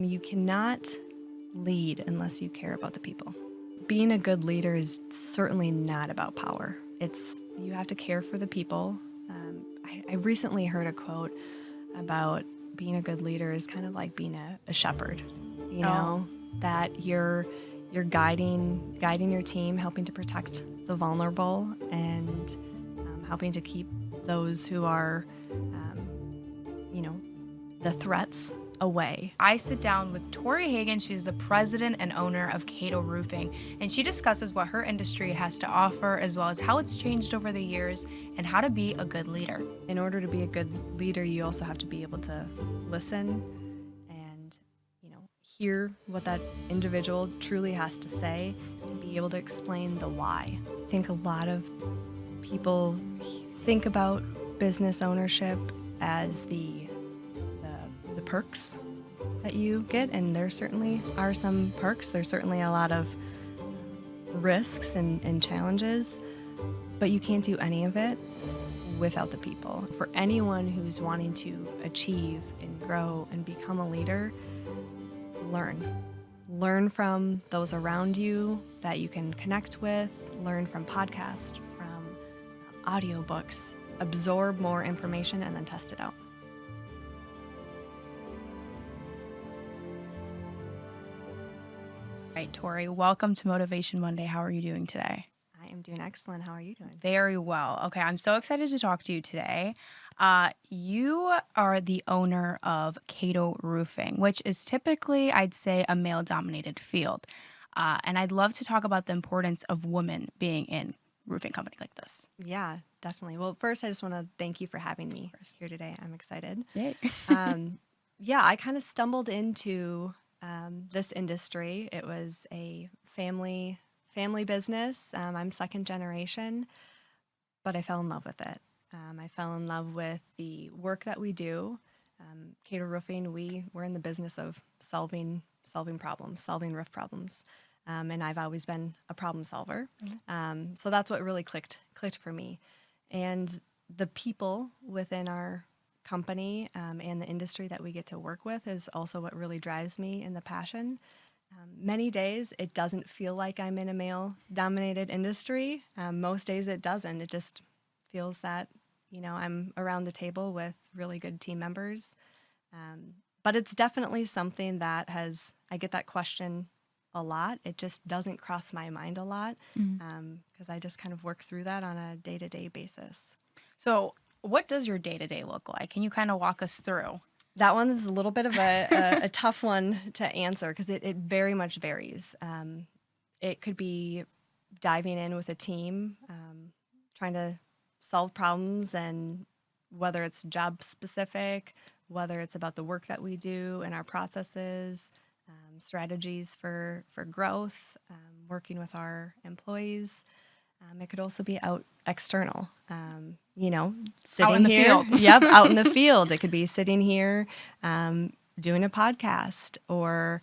You cannot lead unless you care about the people. Being a good leader is certainly not about power. You have to care for the people. I recently heard a quote about being a good leader is kind of like being a shepherd, that you're guiding your team, helping to protect the vulnerable, and helping to keep those who are, the threats away. I sit down with Tori Hagen. She's the president and owner of Kato Roofing, and she discusses what her industry has to offer, as well as how it's changed over the years and how to be a good leader. In order to be a good leader, you also have to be able to listen and, hear what that individual truly has to say and be able to explain the why. I think a lot of people think about business ownership as the perks that you get, and there certainly are some perks. There's certainly a lot of risks and challenges, but you can't do any of it without the people. For anyone who's wanting to achieve and grow and become a leader, learn from those around you that you can connect with, learn from podcasts, from audiobooks, absorb more information, and then test it out. All right, Tori, welcome to Motivation Monday. How are you doing today? I am doing excellent. How are you doing? Very well. Okay, I'm so excited to talk to you today. You are the owner of Kato Roofing, which is typically, I'd say, a male-dominated field. And I'd love to talk about the importance of women being in roofing company like this. Yeah, definitely. Well, first, I just want to thank you for having me here today. I'm excited. Yay. I kind of stumbled into this industry. It was a family business. I'm second generation, but I fell in love with it. I fell in love with the work that we do. Kato Roofing, we're in the business of solving problems, solving roof problems. And I've always been a problem solver. Mm-hmm. So that's what really clicked for me. And the people within our company and the industry that we get to work with is also what really drives me in the passion. Many days it doesn't feel like I'm in a male-dominated industry. Most days it doesn't. It just feels that, I'm around the table with really good team members. But it's definitely something that I get that question a lot. It just doesn't cross my mind a lot because I just kind of work through that on a day-to-day basis. So what does your day-to-day look like? Can you kind of walk us through? That one's a little bit of a tough one to answer because it very much varies. It could be diving in with a team, trying to solve problems, and whether it's job specific, whether it's about the work that we do and our processes, strategies for growth, working with our employees. It could also be out external, sitting out in the here. Field. Yep, out in the field. It could be sitting here, doing a podcast, or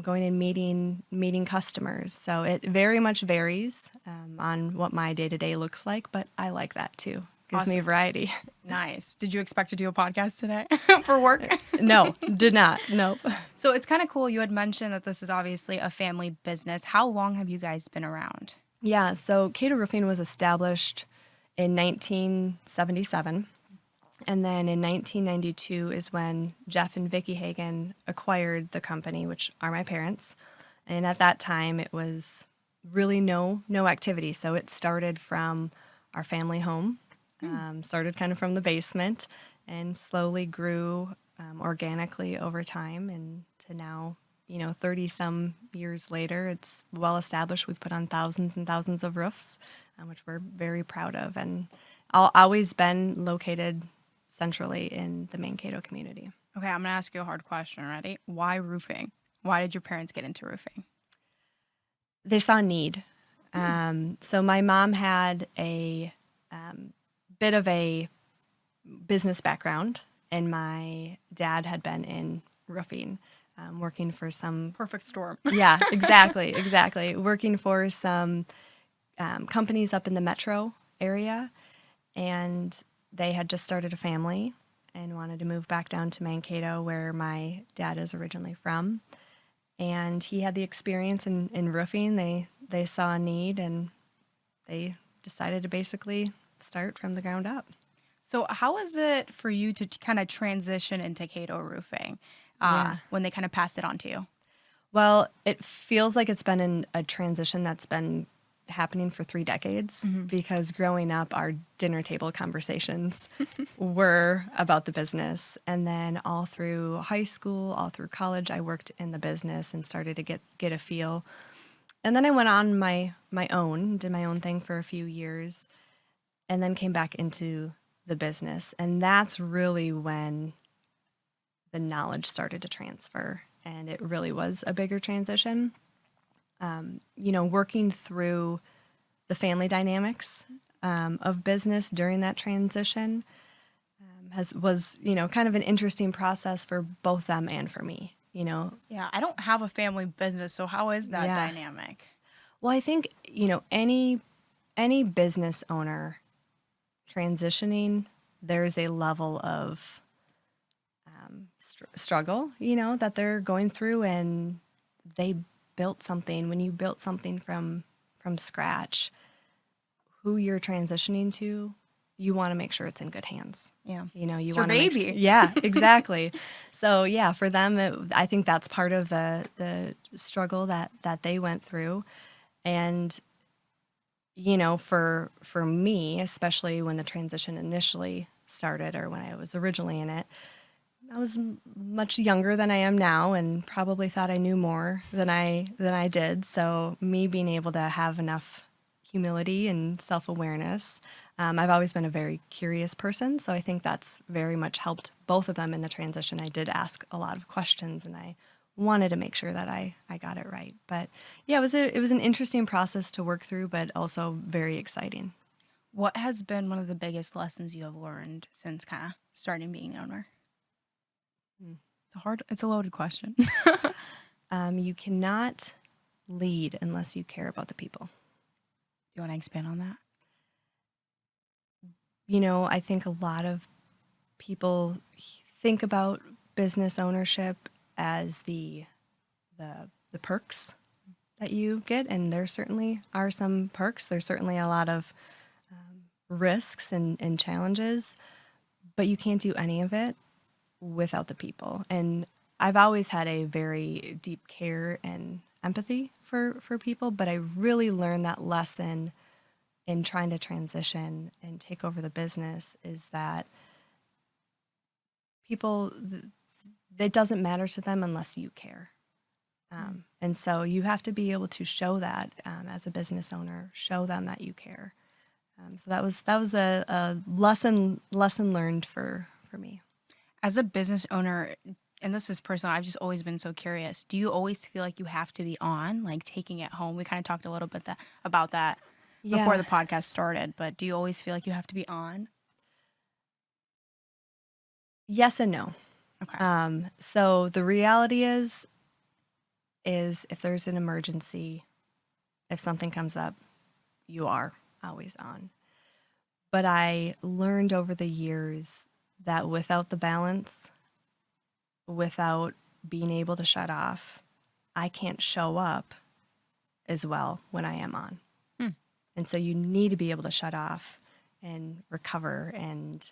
going and meeting customers. So it very much varies on what my day-to-day looks like, but I like that too. Gives me variety. Nice. Did you expect to do a podcast today for work? No, did not. Nope. So it's kind of cool. You had mentioned that this is obviously a family business. How long have you guys been around? Yeah, so Kato Roofing was established in 1977, and then in 1992 is when Jeff and Vicki Hagen acquired the company, which are my parents. And at that time, it was really no activity. So it started from our family home, started kind of from the basement, and slowly grew organically over time, and to now, 30-some years later, it's well established. We've put on thousands and thousands of roofs, which we're very proud of, and always been located centrally in the Mankato community. Okay, I'm going to ask you a hard question. Ready? Why roofing? Why did your parents get into roofing? They saw need. So my mom had a bit of a business background, and my dad had been in roofing. Working for some... Perfect storm. Yeah, exactly. Working for some companies up in the metro area, and they had just started a family, and wanted to move back down to Mankato, where my dad is originally from. And he had the experience in roofing. They saw a need, and they decided to basically start from the ground up. So how was it for you to kind of transition into Kato Roofing Yeah. when they kind of passed it on to you? Well, it feels like it's been a transition that's been happening for 3 decades, because growing up, our dinner table conversations were about the business. And then all through high school, all through college, I worked in the business and started to get a feel. And then I went on my own, did my own thing for a few years, and then came back into the business. And that's really when the knowledge started to transfer. And it really was a bigger transition. Working through the family dynamics of business during that transition was kind of an interesting process for both them and for me. Yeah, I don't have a family business, so how is that Yeah. dynamic? Well, I think any business owner transitioning, there's a level of struggle, that they're going through, and they built something. When you built something from scratch, who you're transitioning to, you want to make sure it's in good hands. Yeah. You It's your want to make baby. yeah, exactly. So yeah, for them, I think that's part of the struggle that they went through. And for me, especially when the transition initially started, or when I was originally in it, I was much younger than I am now, and probably thought I knew more than I did. So me being able to have enough humility and self-awareness. I've always been a very curious person, so I think that's very much helped both of them in the transition. I did ask a lot of questions, and I wanted to make sure that I got it right. But yeah, it was an interesting process to work through, but also very exciting. What has been one of the biggest lessons you have learned since kind of starting being an owner? It's a loaded question. You cannot lead unless you care about the people. Do you want to expand on that? I think a lot of people think about business ownership as the perks that you get, and there certainly are some perks. There's certainly a lot of risks and challenges, but you can't do any of it without the people. And I've always had a very deep care and empathy for people, but I really learned that lesson in trying to transition and take over the business, is that people, it doesn't matter to them unless you care. And so you have to be able to show that as a business owner, show them that you care. So that was a lesson learned for me. As a business owner, and this is personal, I've just always been so curious. Do you always feel like you have to be on, like taking it home? We kind of talked a little bit about that before the podcast started, but do you always feel like you have to be on? Yes and no. Okay. So the reality is if there's an emergency, if something comes up, you are always on. But I learned over the years that without the balance, without being able to shut off, I can't show up as well when I am on. And so you need to be able to shut off and recover. And,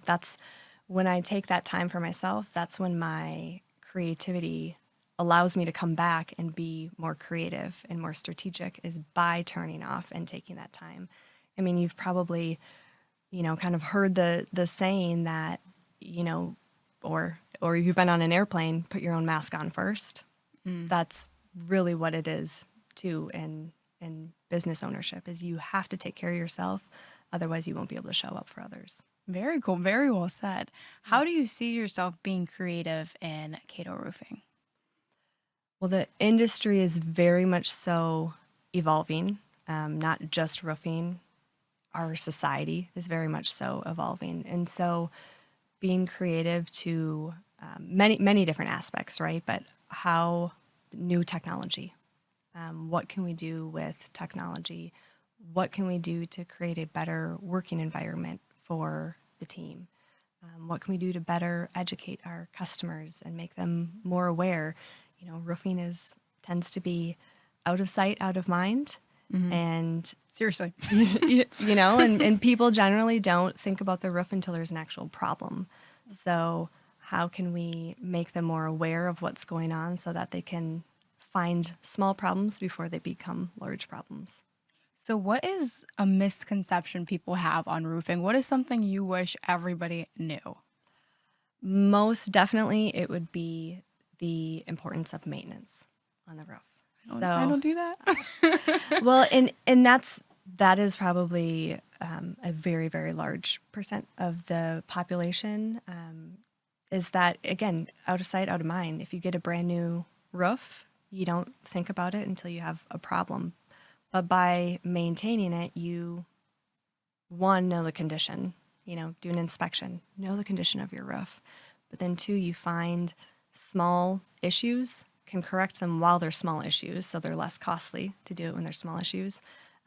that's when I take that time for myself, that's when my creativity allows me to come back and be more creative and more strategic, is by turning off and taking that time. I mean, you've probably, kind of heard the saying that, or you've been on an airplane, put your own mask on first. That's really what it is too in business ownership, is you have to take care of yourself. Otherwise you won't be able to show up for others. Very cool. Very well said. How do you see yourself being creative in Kato Roofing? Well, the industry is very much so evolving, not just roofing. Our society is very much so evolving. And so being creative to many different aspects, right? But how new technology, what can we do with technology? What can we do to create a better working environment for the team? What can we do to better educate our customers and make them more aware? Roofing tends to be out of sight, out of mind, and Seriously. and people generally don't think about the roof until there's an actual problem. So how can we make them more aware of what's going on so that they can find small problems before they become large problems? So, what is a misconception people have on roofing? What is something you wish everybody knew? Most definitely, it would be the importance of maintenance on the roof. I So, don't do that. well, and that is probably a very, very large percent of the population. Is that again out of sight, out of mind? If you get a brand new roof, you don't think about it until you have a problem. But by maintaining it, you one, know the condition, do an inspection, know the condition of your roof. But then two, you find small issues, can correct them while they're small issues, so they're less costly to do it when they're small issues.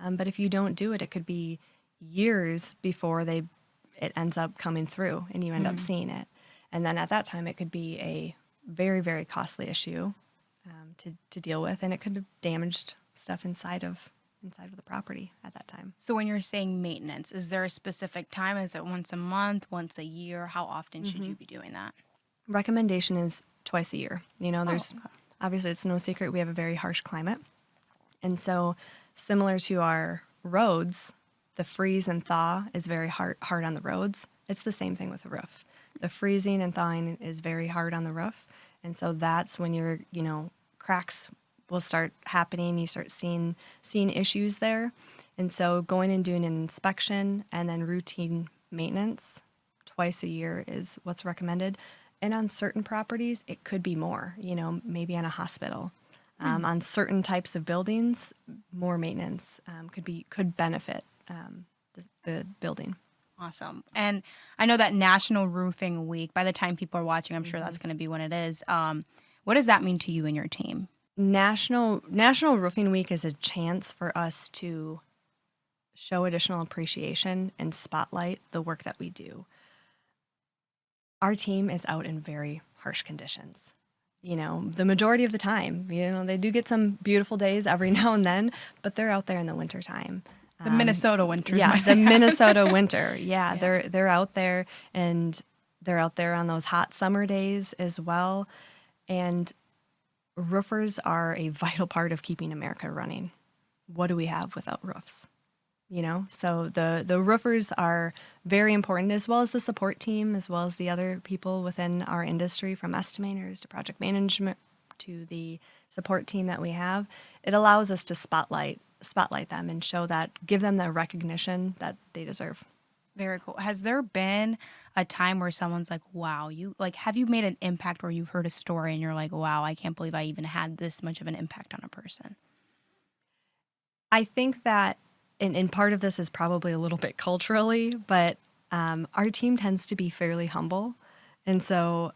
But if you don't do it, it could be years before it ends up coming through and you end up seeing it. And then at that time, it could be a very, very costly issue to deal with, and it could have damaged stuff inside of the property at that time. So, when you're saying maintenance, is there a specific time? Is it once a month, once a year? How often should you be doing that? Recommendation is twice a year. There's Okay. obviously it's no secret we have a very harsh climate. And so similar to our roads, the freeze and thaw is very hard on the roads. It's the same thing with the roof. The freezing and thawing is very hard on the roof. And so that's when cracks will start happening. You start seeing issues there. And so going and doing an inspection and then routine maintenance twice a year is what's recommended. And on certain properties, it could be more, maybe on a hospital. On certain types of buildings, more maintenance could benefit the building. Awesome. And I know that National Roofing Week, by the time people are watching, I'm sure that's going to be when it is. What does that mean to you and your team? National Roofing Week is a chance for us to show additional appreciation and spotlight the work that we do. Our team is out in very harsh conditions. The majority of the time, they do get some beautiful days every now and then, but they're out there in the wintertime. The Minnesota winters. Yeah, the Minnesota winter. Yeah, Yeah. they're out there, and they're out there on those hot summer days as well. And roofers are a vital part of keeping America running. What do we have without roofs? So the roofers are very important, as well as the support team, as well as the other people within our industry, from estimators to project management to the support team that we have. It allows us to spotlight them and give them the recognition that they deserve. Very cool. Has there been a time where someone's like, wow, have you made an impact, where you've heard a story and you're like, wow, I can't believe I even had this much of an impact on a person? I think that, and part of this is probably a little bit culturally, but our team tends to be fairly humble. And so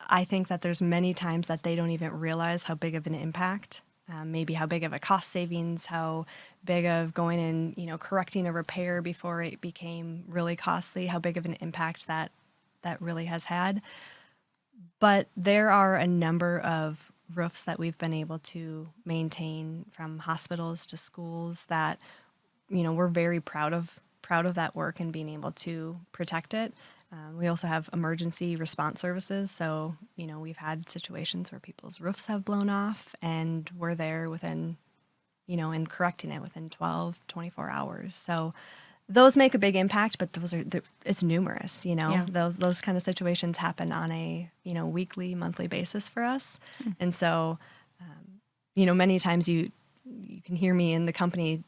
I think that there's many times that they don't even realize how big of an impact, maybe how big of a cost savings, how big of going and, correcting a repair before it became really costly, how big of an impact that really has had. But there are a number of roofs that we've been able to maintain, from hospitals to schools, that we're very proud of that work and being able to protect it. We also have emergency response services. So, we've had situations where people's roofs have blown off, and we're there within, and correcting it within 12, 24 hours. So those make a big impact, but it's numerous, Yeah. those kind of situations happen on a, weekly, monthly basis for us. And so, many times you can hear me in the company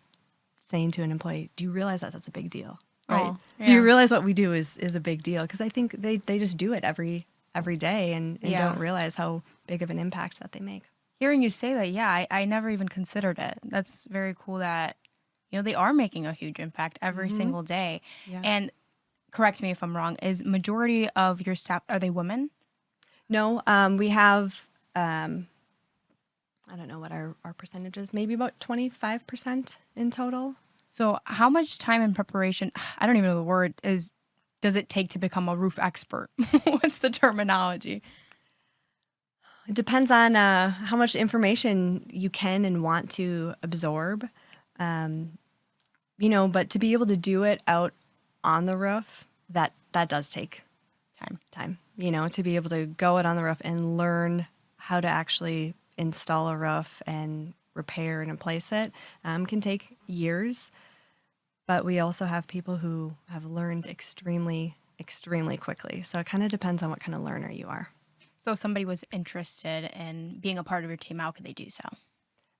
saying to an employee, do you realize that that's a big deal? Right? Oh, Do you yeah. realize what we do is a big deal? Because I think they just do it every day and Yeah. don't realize how big of an impact that they make. Hearing you say that, yeah, I never even considered it. That's very cool that, they are making a huge impact every single day. Yeah. And correct me if I'm wrong, is majority of your staff, are they women? No, we have, I don't know what our percentage is, maybe about 25% in total. So how much time and preparation, I don't even know the word, is does it take to become a roof expert? What's the terminology? It depends on how much information you can and want to absorb. Um, but to be able to do it out on the roof, that does take time. To be able to go out on the roof and learn how to actually install a roof and repair and replace it can take years. But we also have people who have learned extremely, extremely quickly. So it kind of depends on what kind of learner you are. So if somebody was interested in being a part of your team, how could they do so?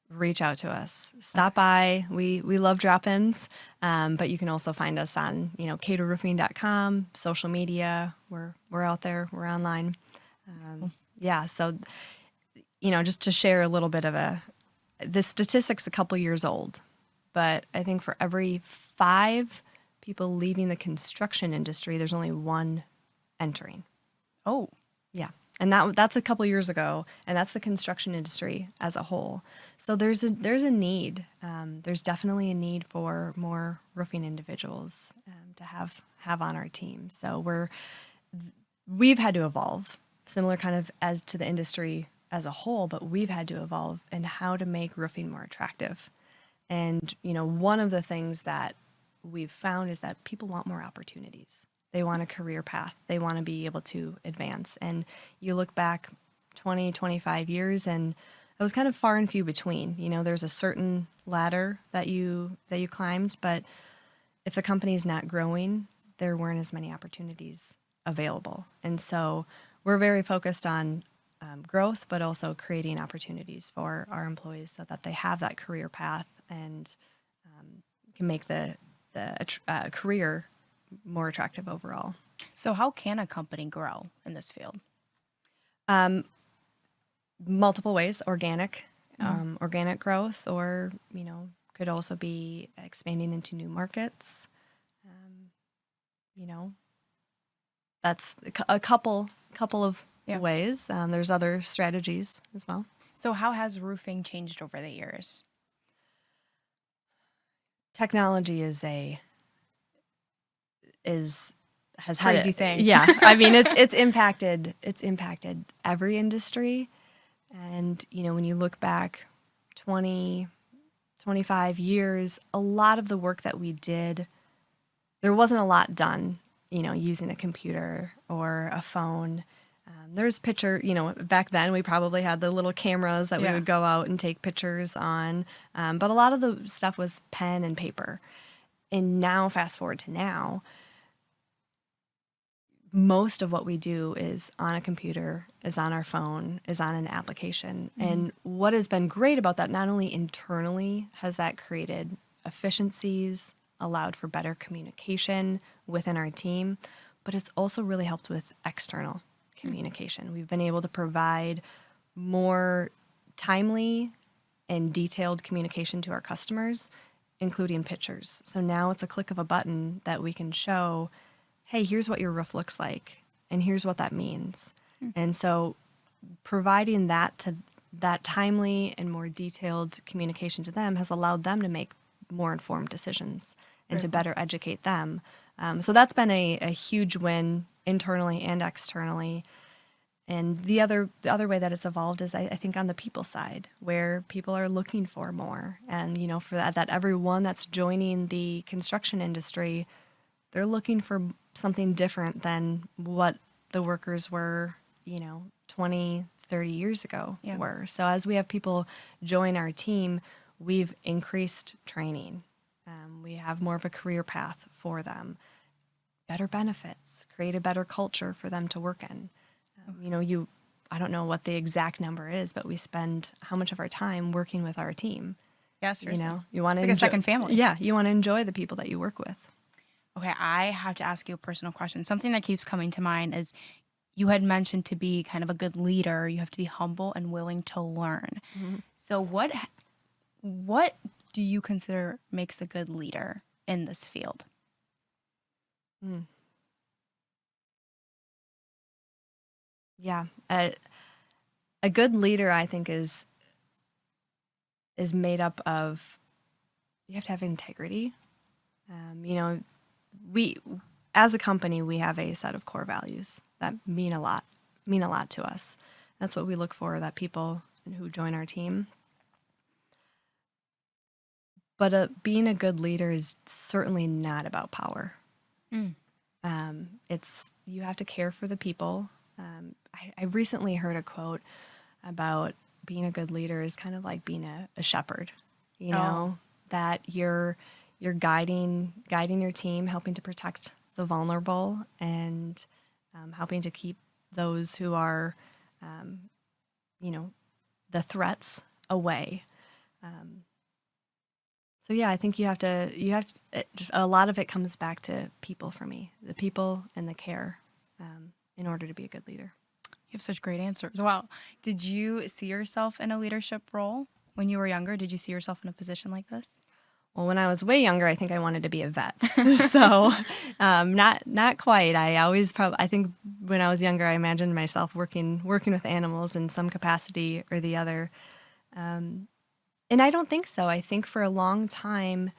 Reach out to us. Stop by. We love drop-ins, but you can also find us on KatoRoofing.com, social media. We're out there. We're online. Yeah. So just to share a little bit of the statistic's a couple years old, but I think for every 5 people leaving the construction industry, there's only 1 entering. Oh, yeah. And that's a couple years ago, and that's the construction industry as a whole. So there's a need. There's definitely a need for more roofing individuals to have on our team. So we've had to evolve, similar kind of as to the industry as a whole, but we've had to evolve in how to make roofing more attractive. And one of the things that we've found is that people want more opportunities. They want a career path. They want to be able to advance. And you look back 20, 25 years, and it was kind of far and few between. There's a certain ladder that you climbed, but if the company is not growing, there weren't as many opportunities available. And so we're very focused on growth, but also creating opportunities for our employees so that they have that career path and can make the career more attractive overall. So how can a company grow in this field? Multiple ways: organic growth, or could also be expanding into new markets. That's a couple of ways. There's other strategies as well. So how has roofing changed over the years? Technology has had crazy thing. Yeah, I mean it's impacted every industry, and when you look back 20, 25 years, a lot of the work that we did, there wasn't a lot done, using a computer or a phone. There's back then we probably had the little cameras that we would go out and take pictures on, but a lot of the stuff was pen and paper. And now, fast forward to now, most of what we do is on a computer, is on our phone, is on an application. Mm-hmm. And what has been great about that, not only internally has that created efficiencies, allowed for better communication within our team, but it's also really helped with external communication. We've been able to provide more timely and detailed communication to our customers, including pictures. So now it's a click of a button that we can show, hey, here's what your roof looks like, and here's what that means. And so providing that timely and more detailed communication to them has allowed them to make more informed decisions and to better educate them. So that's been a huge win internally and externally. And the other way that it's evolved is I think on the people side, where people are looking for more. And, for that everyone that's joining the construction industry, they're looking for something different than what the workers were, 20, 30 years ago were. So as we have people join our team, we've increased training. We have more of a career path for them, better benefits, create a better culture for them to work in. I don't know what the exact number is, but we spend how much of our time working with our team. Yes, you want to like a second family. Yeah, you want to enjoy the people that you work with. Okay, I have to ask you a personal question. Something that keeps coming to mind is you had mentioned to be kind of a good leader, you have to be humble and willing to learn. Mm-hmm. So what do you consider makes a good leader in this field? Yeah, a good leader, I think, is made up of, you have to have integrity. as a company, we have a set of core values that mean a lot to us. That's what we look for, that people who join our team. But being a good leader is certainly not about power. Mm. It's you have to care for the people. I recently heard a quote about being a good leader is kind of like being a shepherd. You know, that you're guiding your team, helping to protect the vulnerable, and helping to keep those who are, the threats away. So yeah, I think a lot of it comes back to people for me, the people and the care, in order to be a good leader. You have such great answers. Wow. Did you see yourself in a leadership role when you were younger? Did you see yourself in a position like this? Well, when I was way younger, I think I wanted to be a vet. So, not quite. I think when I was younger, I imagined myself working with animals in some capacity or the other. And I don't think so. I think for a long time,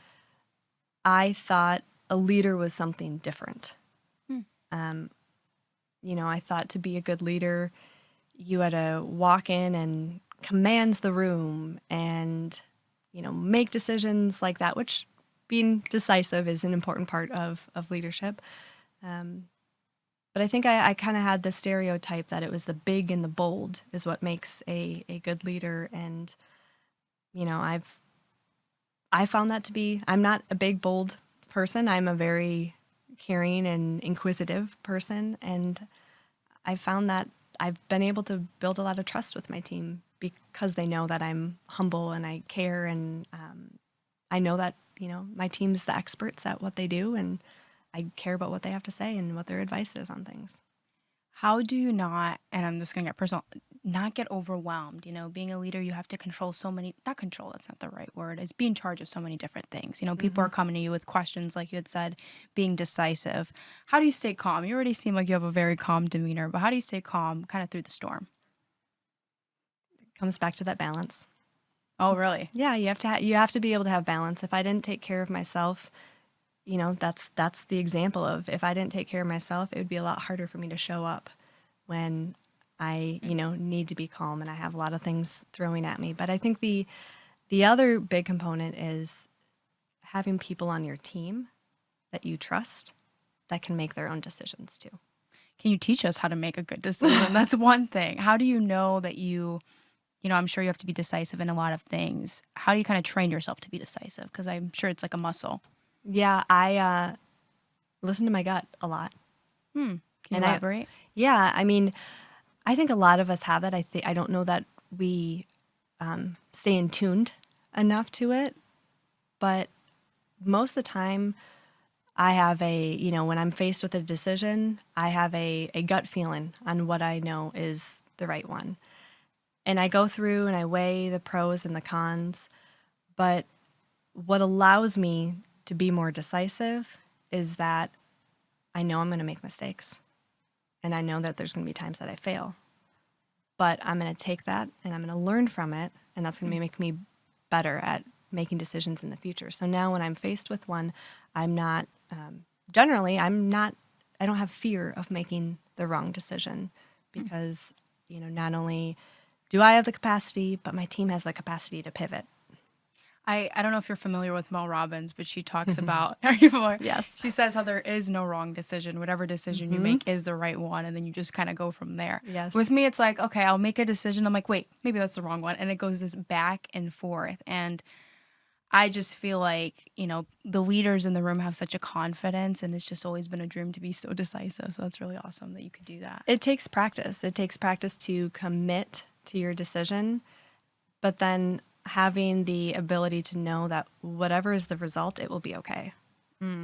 I thought a leader was something different. I thought to be a good leader, you had to walk in and command the room and, make decisions like that, which being decisive is an important part of leadership. But I think I kind of had the stereotype that it was the big and the bold is what makes a good leader. And, I found that to be, I'm not a big, bold person. I'm a very caring and inquisitive person. And I found that I've been able to build a lot of trust with my team because they know that I'm humble and I care. And I know that, my team's the experts at what they do. And I care about what they have to say and what their advice is on things. How do you not, and I'm just going to get personal, not get overwhelmed? Being a leader, you have to control so many, not control, that's not the right word, is be in charge of so many different things. People are coming to you with questions, like you had said, being decisive. How do you stay calm? You already seem like you have a very calm demeanor, but how do you stay calm kind of through the storm? It comes back to that balance. Oh, really? Yeah, you have to be able to have balance. If I didn't take care of myself, that's the example of if I didn't take care of myself, it would be a lot harder for me to show up when I, need to be calm and I have a lot of things throwing at me. But I think the other big component is having people on your team that you trust that can make their own decisions too. Can you teach us how to make a good decision? That's one thing. How do you know that I'm sure you have to be decisive in a lot of things. How do you kind of train yourself to be decisive? Because I'm sure it's like a muscle. Yeah, I listen to my gut a lot. Can you elaborate? Yeah, I mean, I think a lot of us have it. I don't know that we stay in tuned enough to it, but most of the time, I have when I'm faced with a decision, I have a gut feeling on what I know is the right one, and I go through and I weigh the pros and the cons. But what allows me to be more decisive is that I know I'm going to make mistakes. And I know that there's going to be times that I fail. But I'm going to take that and I'm going to learn from it. And that's going to make me better at making decisions in the future. So now when I'm faced with one, I'm not, I don't have fear of making the wrong decision because, not only do I have the capacity, but my team has the capacity to pivot. I don't know if you're familiar with Mel Robbins, but she talks about, are you familiar? Yes. She says how there is no wrong decision. Whatever decision you make is the right one. And then you just kind of go from there. Yes. With me, it's like, okay, I'll make a decision. I'm like, wait, maybe that's the wrong one. And it goes this back and forth. And I just feel like, the leaders in the room have such a confidence, and it's just always been a dream to be so decisive. So that's really awesome that you could do that. It takes practice. It takes practice to commit to your decision, but then having the ability to know that whatever is the result, it will be okay.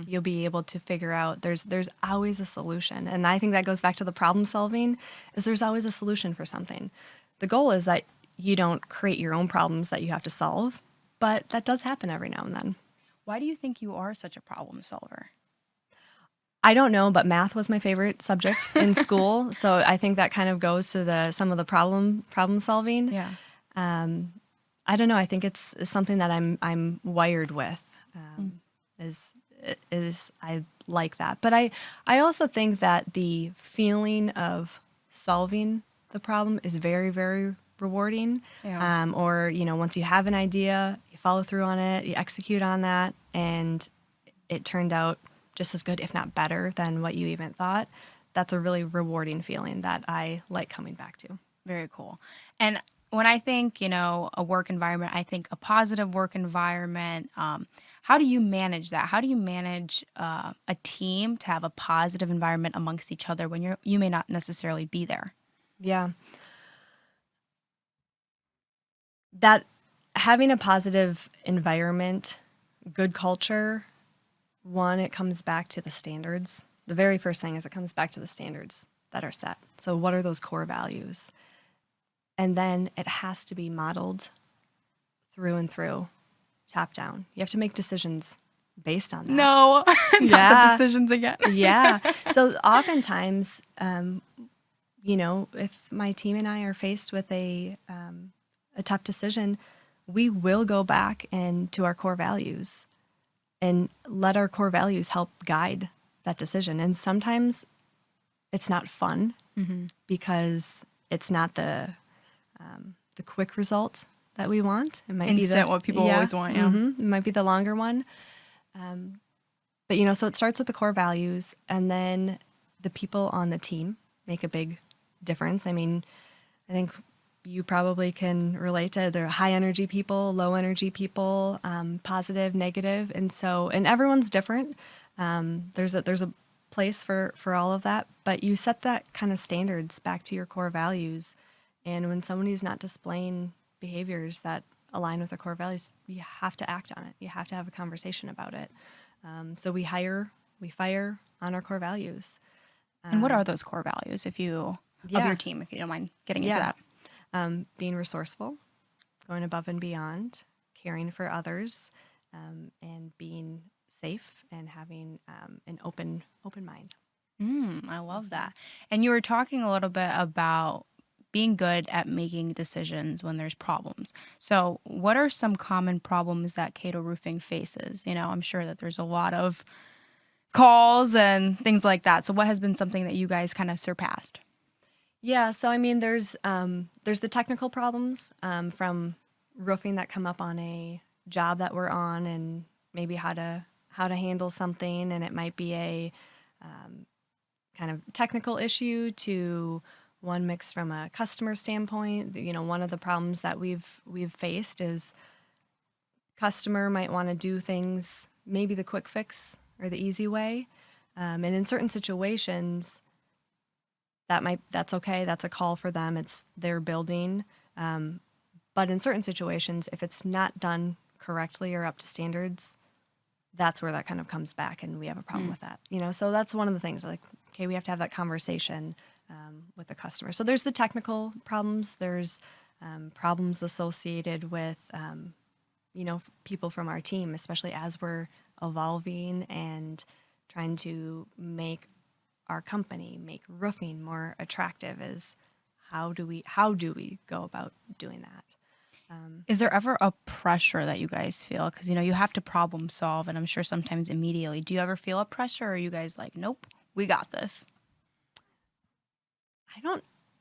You'll be able to figure out there's always a solution. And I think that goes back to the problem solving, is there's always a solution for something. The goal is that you don't create your own problems that you have to solve, but that does happen every now and then. Why do you think you are such a problem solver? I don't know, but math was my favorite subject in school. So I think that kind of goes to some of the problem solving. Yeah. I don't know. I think it's something that I'm wired with. I like that. But I also think that the feeling of solving the problem is very, very rewarding. Yeah. Or, once you have an idea, you follow through on it, you execute on that, and it turned out just as good, if not better, than what you even thought. That's a really rewarding feeling that I like coming back to. Very cool. And when I think, a work environment, I think a positive work environment. How do you manage that? How do you manage a team to have a positive environment amongst each other when you may not necessarily be there? Yeah. That having a positive environment, good culture, one, it comes back to the standards. The very first thing is it comes back to the standards that are set. So, what are those core values? And then it has to be modeled through and through, top down. You have to make decisions based on that. No, not the Yeah. decisions again. Yeah. So, oftentimes, if my team and I are faced with a tough decision, we will go back and to our core values and let our core values help guide that decision. And sometimes it's not fun because it's not the quick result that we want. It might Instant, what people always want. Yeah. It might be the longer one. But so it starts with the core values, and then the people on the team make a big difference. I mean, I think you probably can relate to there are high energy people, low energy people, positive, negative, and everyone's different. There's a place for all of that, but you set that kind of standards back to your core values, and when somebody's not displaying behaviors that align with the core values, you have to act on it. You have to have a conversation about it. So we fire on our core values. And what are those core values of your team, if you don't mind getting into that? Being resourceful, going above and beyond, caring for others, and being safe and having an open mind. I love that. And you were talking a little bit about being good at making decisions when there's problems. So, what are some common problems that Kato Roofing faces? I'm sure that there's a lot of calls and things like that. So, what has been something that you guys kind of surpassed? Yeah, so I mean, there's the technical problems from roofing that come up on a job that we're on, and maybe how to handle something, and it might be a kind of technical issue to one mixed from a customer standpoint. One of the problems that we've faced is customer might want to do things maybe the quick fix or the easy way, and in certain situations that's okay. That's a call for them. It's their building. But in certain situations, if it's not done correctly or up to standards, that's where that kind of comes back, and we have a problem with that. So that's one of the things. Like, okay, we have to have that conversation with the customer. So there's the technical problems. There's problems associated with people from our team, especially as we're evolving and trying to make our company, make roofing more attractive. Is how do we go about doing that? Is there ever a pressure that you guys feel? Because you have to problem solve, and I'm sure sometimes immediately. Do you ever feel a pressure, or are you guys like, nope, we got this?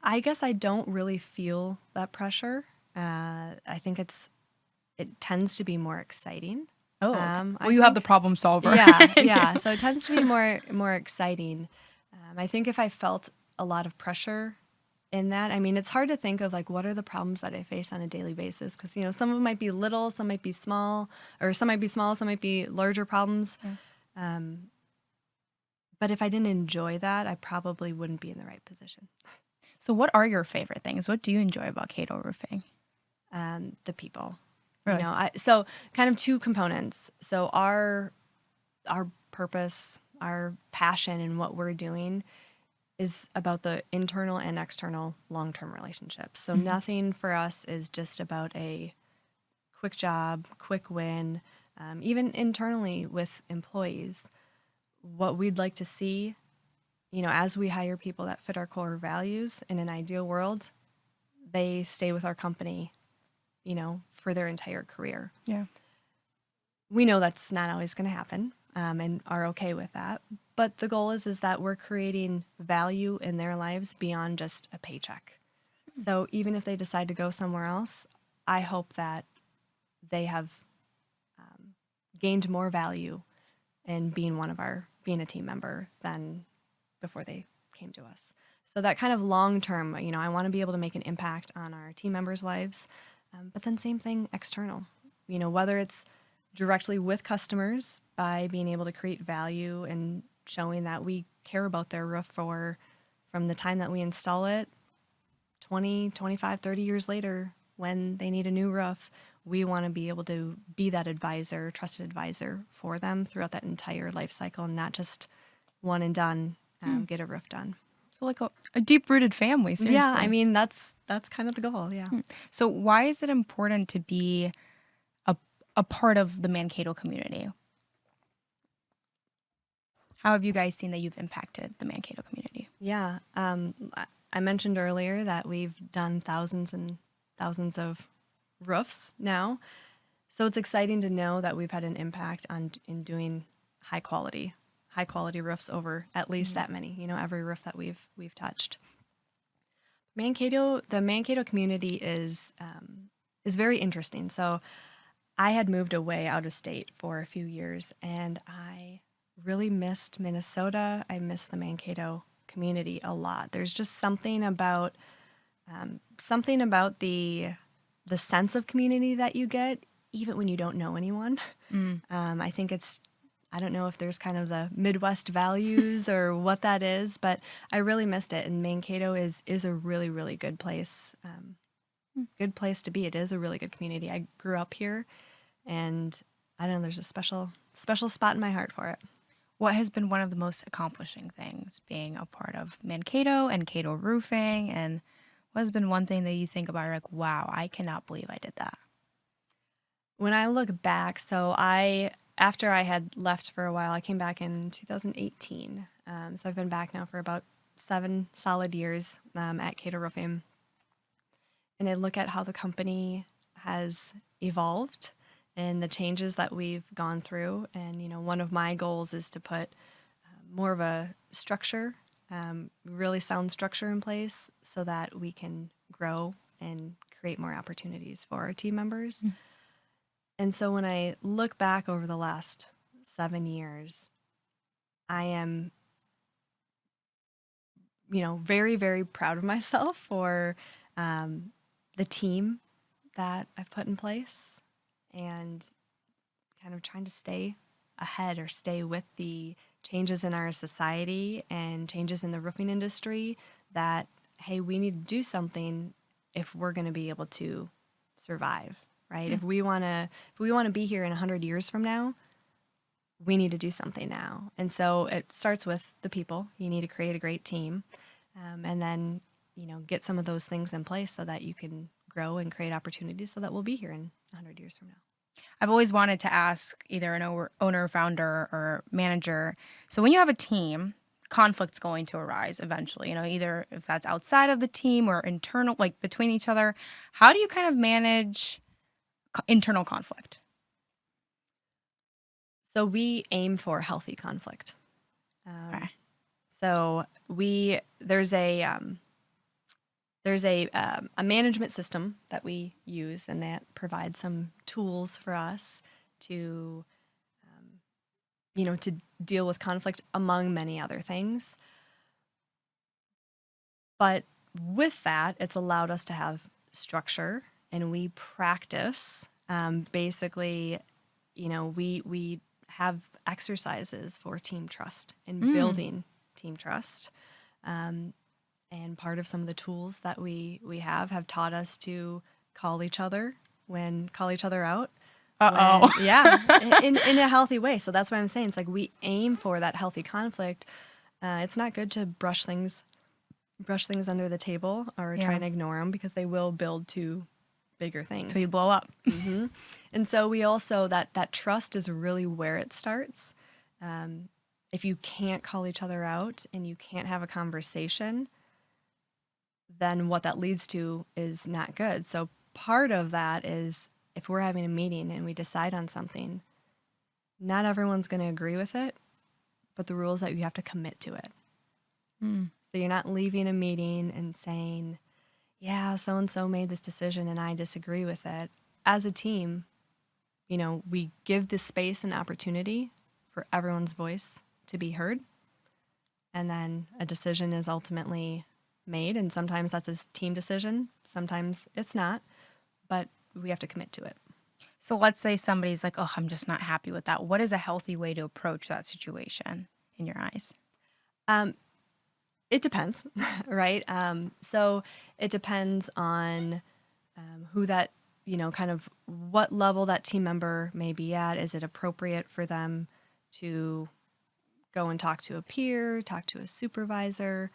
I guess I don't really feel that pressure. I think it tends to be more exciting. Oh, okay. Well, you have the problem solver. Yeah. So it tends to be more exciting. I think if I felt a lot of pressure in that, I mean, it's hard to think of like what are the problems that I face on a daily basis, because some of them might be little, some might be small, or some might be small, some might be larger problems. Yeah. But if I didn't enjoy that, I probably wouldn't be in the right position. So what are your favorite things? What do you enjoy about Kato Roofing? The people. Really? So kind of two components. So our purpose, our passion in what we're doing is about the internal and external long-term relationships. So nothing for us is just about a quick job, quick win. Even internally with employees, what we'd like to see, as we hire people that fit our core values, in an ideal world, they stay with our company, for their entire career. Yeah. We know that's not always going to happen. and are okay with that. But the goal is that we're creating value in their lives beyond just a paycheck. So even if they decide to go somewhere else, I hope that they have gained more value in being a team member than before they came to us. So that kind of long term, I want to be able to make an impact on our team members' lives, but then same thing external. Whether it's directly with customers by being able to create value and showing that we care about their roof from the time that we install it 20, 25, 30 years later when they need a new roof. We want to be able to be that advisor, trusted advisor for them throughout that entire life cycle, and not just one and done, get a roof done. So like a deep-rooted family, seriously. Yeah, I mean, that's kind of the goal, yeah. So why is it important to be a part of the Mankato community? How have you guys seen that you've impacted the Mankato community? Yeah, I mentioned earlier that we've done thousands and thousands of roofs now. So it's exciting to know that we've had an impact in doing high quality roofs over at least that many, every roof that we've touched. The Mankato community is very interesting. So I had moved away out of state for a few years, and I really missed Minnesota. I missed the Mankato community a lot. There's just something about the sense of community that you get, even when you don't know anyone. I think I don't know if there's kind of the Midwest values or what that is, but I really missed it. And Mankato is a really, really good place. Good place to be. It is a really good community. I grew up here, and I don't know, there's a special spot in my heart for it. What has been one of the most accomplishing things being a part of Mankato and Kato Roofing? And what has been one thing that you think about, you're like, wow, I cannot believe I did that? When I look back, after I had left for a while, I came back in 2018. So I've been back now for about 7 solid years at Kato Roofing. And I look at how the company has evolved and the changes that we've gone through. And, one of my goals is to put more of a structure, really sound structure in place so that we can grow and create more opportunities for our team members. And so when I look back over the last 7 years, I am, very, very proud of myself for the team that I've put in place and kind of trying to stay ahead or stay with the changes in our society and changes in the roofing industry that, hey, we need to do something if we're going to be able to survive, right? If we want to be here in 100 years from now, we need to do something now. And so it starts with the people. You need to create a great team, and then, get some of those things in place so that you can grow and create opportunities so that we'll be here in 100 years from now. I've always wanted to ask either an owner, founder, or manager. So when you have a team, conflict's going to arise eventually, either if that's outside of the team or internal, like between each other. How do you kind of manage internal conflict? So we aim for healthy conflict. Okay. So there's a management system that we use, and that provides some tools for us to, to deal with conflict among many other things. But with that, it's allowed us to have structure, and we practice. Basically, we have exercises for team trust and building team trust. And part of some of the tools that we have taught us to call each other out. Yeah, in a healthy way. So that's what I'm saying. It's like we aim for that healthy conflict. It's not good to brush things under the table or try and ignore them, because they will build to bigger things. So you blow up. Mm-hmm. And so we also, that trust is really where it starts. If you can't call each other out and you can't have a conversation, then what that leads to is not good. So part of that is, if we're having a meeting and we decide on something, not everyone's going to agree with it, but the rule is that you have to commit to it. Mm. So you're not leaving a meeting and saying, yeah, so-and-so made this decision and I disagree with it. As a team, we give the space and opportunity for everyone's voice to be heard. And then a decision is ultimately made. And sometimes that's a team decision. Sometimes it's not, but we have to commit to it. So let's say somebody's like, oh, I'm just not happy with that. What is a healthy way to approach that situation in your eyes? It depends, right? So it depends on who that, kind of what level that team member may be at. Is it appropriate for them to go and talk to a peer, talk to a supervisor?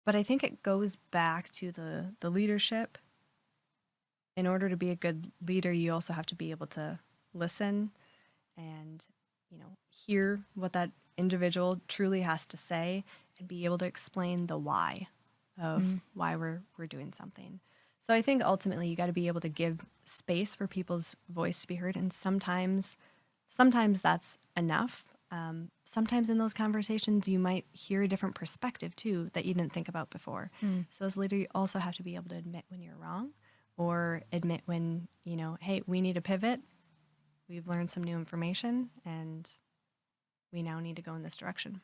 But I think it goes back to the leadership. In order to be a good leader, you also have to be able to listen and, hear what that individual truly has to say and be able to explain the why of why we're doing something. So I think ultimately you got to be able to give space for people's voice to be heard, and sometimes that's enough. Sometimes in those conversations you might hear a different perspective too that you didn't think about before. So as a leader, you also have to be able to admit when you're wrong, or admit when, hey, we need a pivot. We've learned some new information and we now need to go in this direction.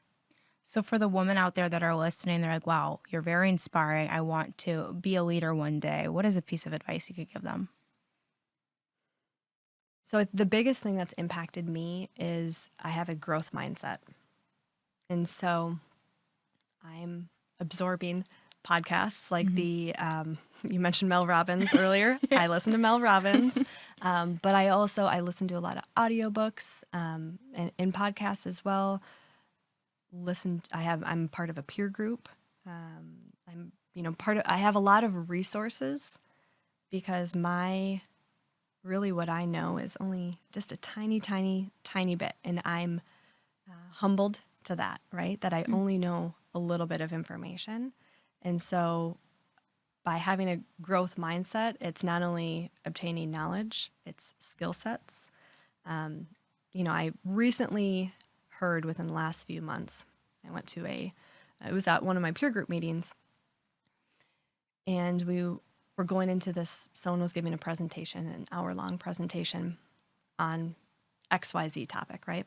So for the women out there that are listening, they're like, wow, you're very inspiring. I want to be a leader one day. What is a piece of advice you could give them? So the biggest thing that's impacted me is I have a growth mindset. And so I'm absorbing podcasts like you mentioned Mel Robbins earlier. I listen to Mel Robbins, but I listen to a lot of audiobooks and in podcasts as well. I'm part of a peer group. I have a lot of resources because what I know is only just a tiny, tiny, tiny bit. And I'm humbled to that, right? That I only know a little bit of information. And so by having a growth mindset, it's not only obtaining knowledge, it's skill sets. I recently heard within the last few months, I went to it was at one of my peer group meetings, and we were going into this, someone was giving a presentation, an hour-long presentation on XYZ topic, right?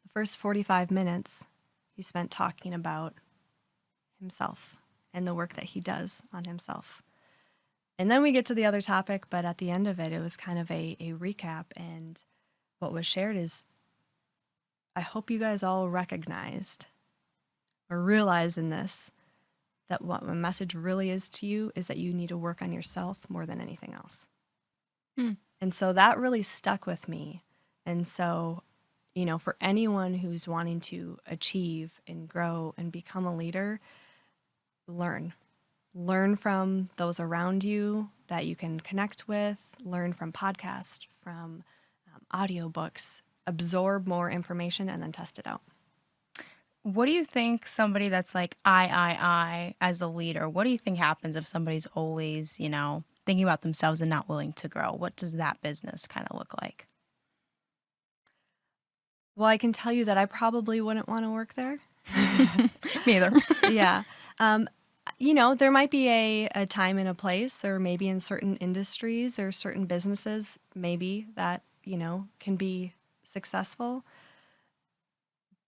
The first 45 minutes he spent talking about himself and the work that he does on himself. And then we get to the other topic, but at the end of it, it was kind of a recap. And what was shared is, I hope you guys all recognized or realize in this that what my message really is to you is that you need to work on yourself more than anything else. And so that really stuck with me. And so, for anyone who's wanting to achieve and grow and become a leader, learn from those around you that you can connect with, learn from podcasts, from audiobooks, absorb more information, and then test it out. What do you think somebody that's like, I, as a leader, what do you think happens if somebody's always, thinking about themselves and not willing to grow? What does that business kind of look like? Well, I can tell you that I probably wouldn't want to work there. Me either. Yeah. There might be a time and a place, or maybe in certain industries or certain businesses, maybe that, can be successful.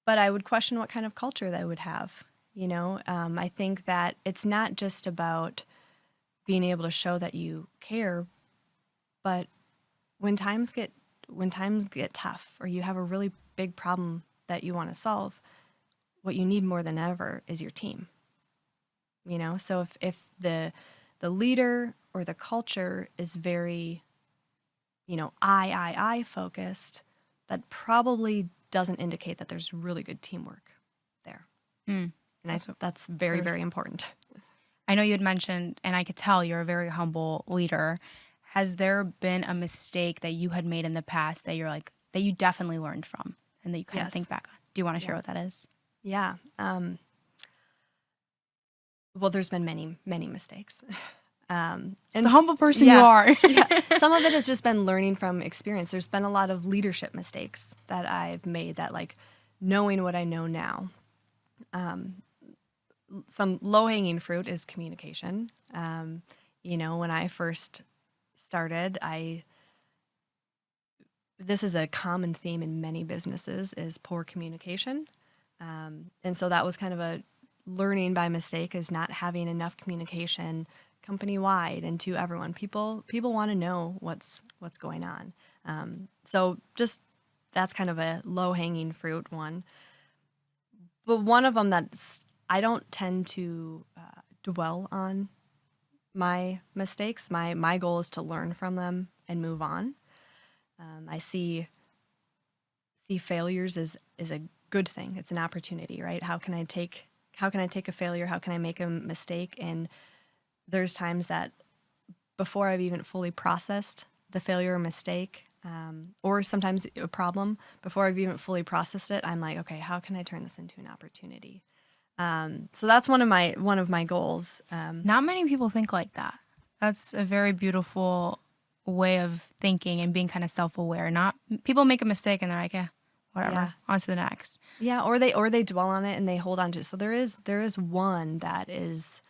But I would question what kind of culture they would have. I think that it's not just about being able to show that you care, but when times get tough, or you have a really big problem that you want to solve, what you need more than ever is your team. So if the leader or the culture is very, I focused, that probably doesn't indicate that there's really good teamwork there. And that's very, very important. I know you had mentioned, and I could tell you're a very humble leader. Has there been a mistake that you had made in the past that you're like, that you definitely learned from and that you kind of think back on? Do you want to share what that is? Yeah. Well, there's been many, many mistakes. It's the humble person you yeah, are. yeah. Some of it has just been learning from experience. There's been a lot of leadership mistakes that I've made that, like, knowing what I know now. Some low-hanging fruit is communication. When I first started, this is a common theme in many businesses, is poor communication. And so that was kind of a learning by mistake, is not having enough communication company-wide and to everyone. People want to know what's going on. So just that's kind of a low-hanging fruit one. But one of them I don't tend to dwell on my mistakes. My goal is to learn from them and move on. I see failures as a good thing. It's an opportunity, right? How can I take a failure? How can I make a mistake? And there's times that before I've even fully processed the failure or mistake, or sometimes a problem, before I've even fully processed it, I'm like, okay, how can I turn this into an opportunity? So that's one of my goals. Not many people think like that. That's a very beautiful way of thinking and being kind of self-aware. Not people make a mistake and they're like, yeah, whatever, Yeah. on to the next. Yeah, or they dwell on it and they hold on to it. So there is one that is,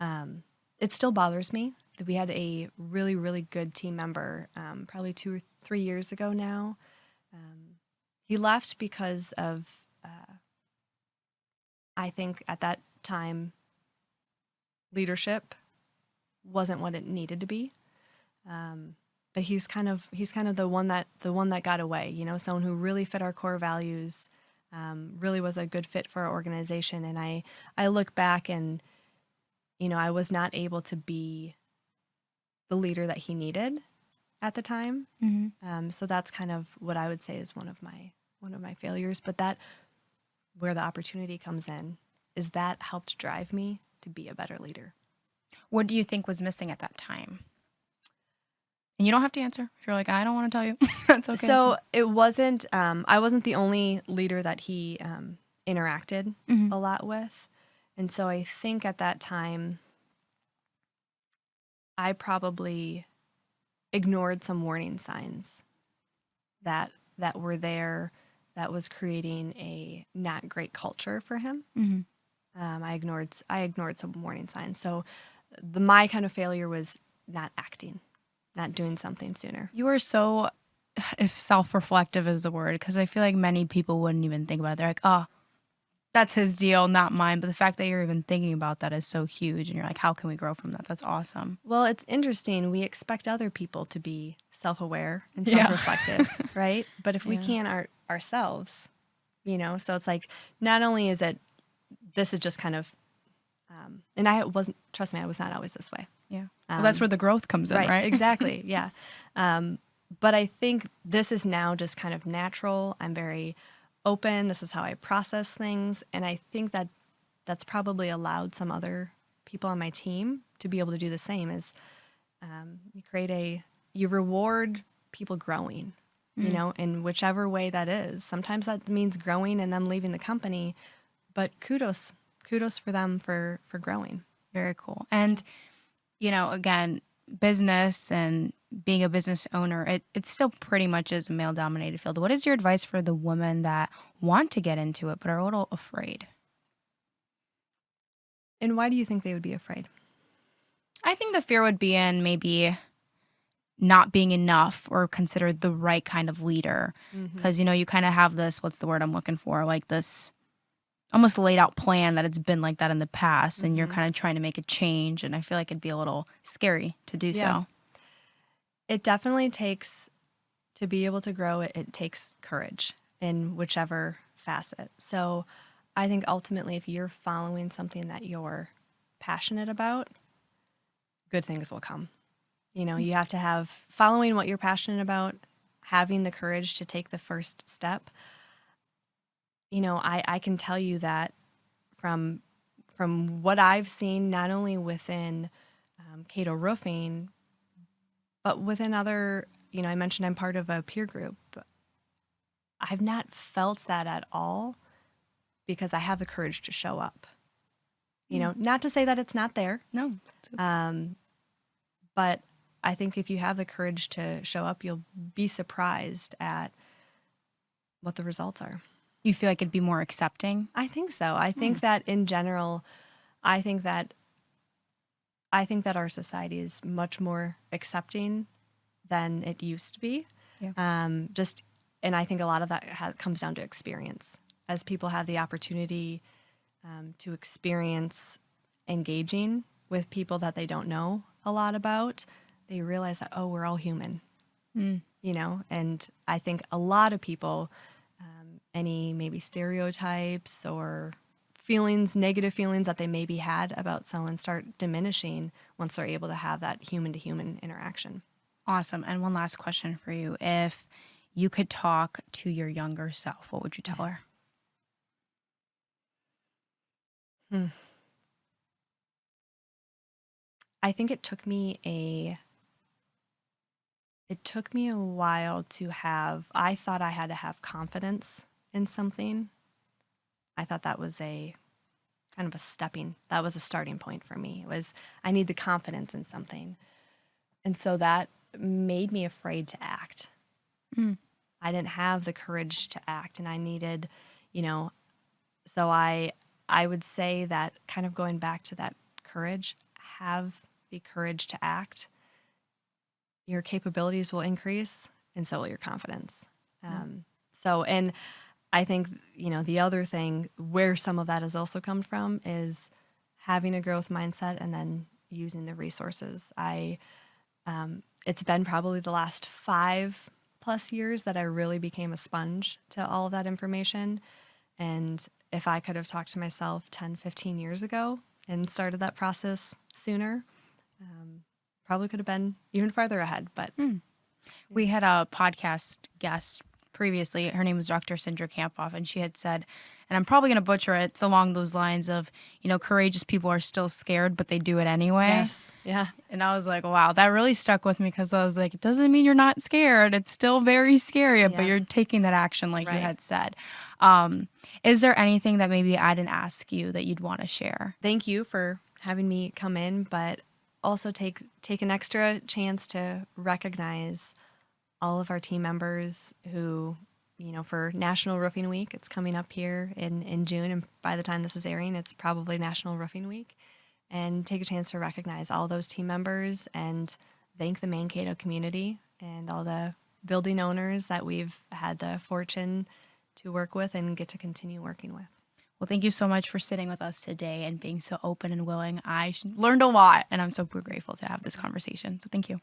it still bothers me that we had a really, really good team member, probably 2 or 3 years ago now. He left because of, I think at that time, leadership wasn't what it needed to be. But he's kind of the one that got away. Someone who really fit our core values, really was a good fit for our organization. And I look back and I was not able to be the leader that he needed at the time. Mm-hmm. So that's kind of what I would say is one of my failures. But that where the opportunity comes in is that helped drive me to be a better leader. What do you think was missing at that time? And you don't have to answer. If you're like, I don't want to tell you. That's okay. So it wasn't, I wasn't the only leader that he interacted Mm-hmm. a lot with. And so I think at that time, I probably ignored some warning signs that were there that was creating a not great culture for him. Mm-hmm. I ignored some warning signs. So my kind of failure was not acting, not doing something sooner. You are so, if self-reflective is the word, because I feel like many people wouldn't even think about it. They're like, oh, that's his deal, not mine. But the fact that you're even thinking about that is so huge. And you're like, how can we grow from that? That's awesome. Well, it's interesting. We expect other people to be self-aware and Yeah. self-reflective, right? But if we Yeah. can't ourselves, so it's like, not only is it, this is just kind of, and trust me, I was not always this way. Yeah. Well, that's where the growth comes in, right? Exactly. Yeah. But I think this is now just kind of natural. I'm very open. This is how I process things. And I think that that's probably allowed some other people on my team to be able to do the same. Is you reward people growing, in whichever way that is. Sometimes that means growing and them leaving the company, but kudos for them for growing. Very cool. And, again, business and being a business owner, it still pretty much is a male-dominated field. What is your advice for the women that want to get into it but are a little afraid? And why do you think they would be afraid? I think the fear would be in maybe not being enough or considered the right kind of leader. Because, you kind of have this, what's the word I'm looking for, like this almost laid out plan that it's been like that in the past, and you're kind of trying to make a change. And I feel like it'd be a little scary to do so. It definitely takes, to be able to grow, it takes courage in whichever facet. So I think ultimately, if you're following something that you're passionate about, good things will come. You have to have, following what you're passionate about, having the courage to take the first step. I can tell you that from what I've seen, not only within Kato Roofing, but within other, I mentioned I'm part of a peer group. I've not felt that at all because I have the courage to show up. Not to say that it's not there. No. But I think if you have the courage to show up, you'll be surprised at what the results are. You feel like it'd be more accepting? I think so. I think that in general, I think that our society is much more accepting than it used to be. Yeah. And I think a lot of that comes down to experience. As people have the opportunity to experience engaging with people that they don't know a lot about, they realize that, oh, we're all human, and I think a lot of people, any maybe stereotypes or negative feelings that they maybe had about someone start diminishing once they're able to have that human to human interaction. Awesome. And one last question for you. If you could talk to your younger self, what would you tell her? I think it took me a while I thought I had to have confidence in something. I thought that was a starting point for me. It was, I need the confidence in something. And so that made me afraid to act. I didn't have the courage to act, and I needed, so I would say that, kind of going back to that courage, have the courage to act. Your capabilities will increase, and so will your confidence. And I think, the other thing where some of that has also come from is having a growth mindset and then using the resources. It's been probably the last 5+ years that I really became a sponge to all of that information. And if I could have talked to myself 10, 15 years ago and started that process sooner, probably could have been even farther ahead. But we had a podcast guest previously. Her name was Dr. Sindra Kampoff, and she had said, and I'm probably going to butcher it, it's along those lines of, courageous people are still scared, but they do it anyway. yes, yeah. And I was like, wow, that really stuck with me, because I was like, it doesn't mean you're not scared. It's still very scary, but you're taking that action like you had said. Is there anything that maybe I didn't ask you that you'd want to share? Thank you for having me come in, but also take an extra chance to recognize all of our team members who, for National Roofing Week, it's coming up here in June, and by the time this is airing, it's probably National Roofing Week. And take a chance to recognize all those team members and thank the Mankato community and all the building owners that we've had the fortune to work with and get to continue working with. Well, thank you so much for sitting with us today and being so open and willing. I learned a lot, and I'm super grateful to have this conversation. So thank you.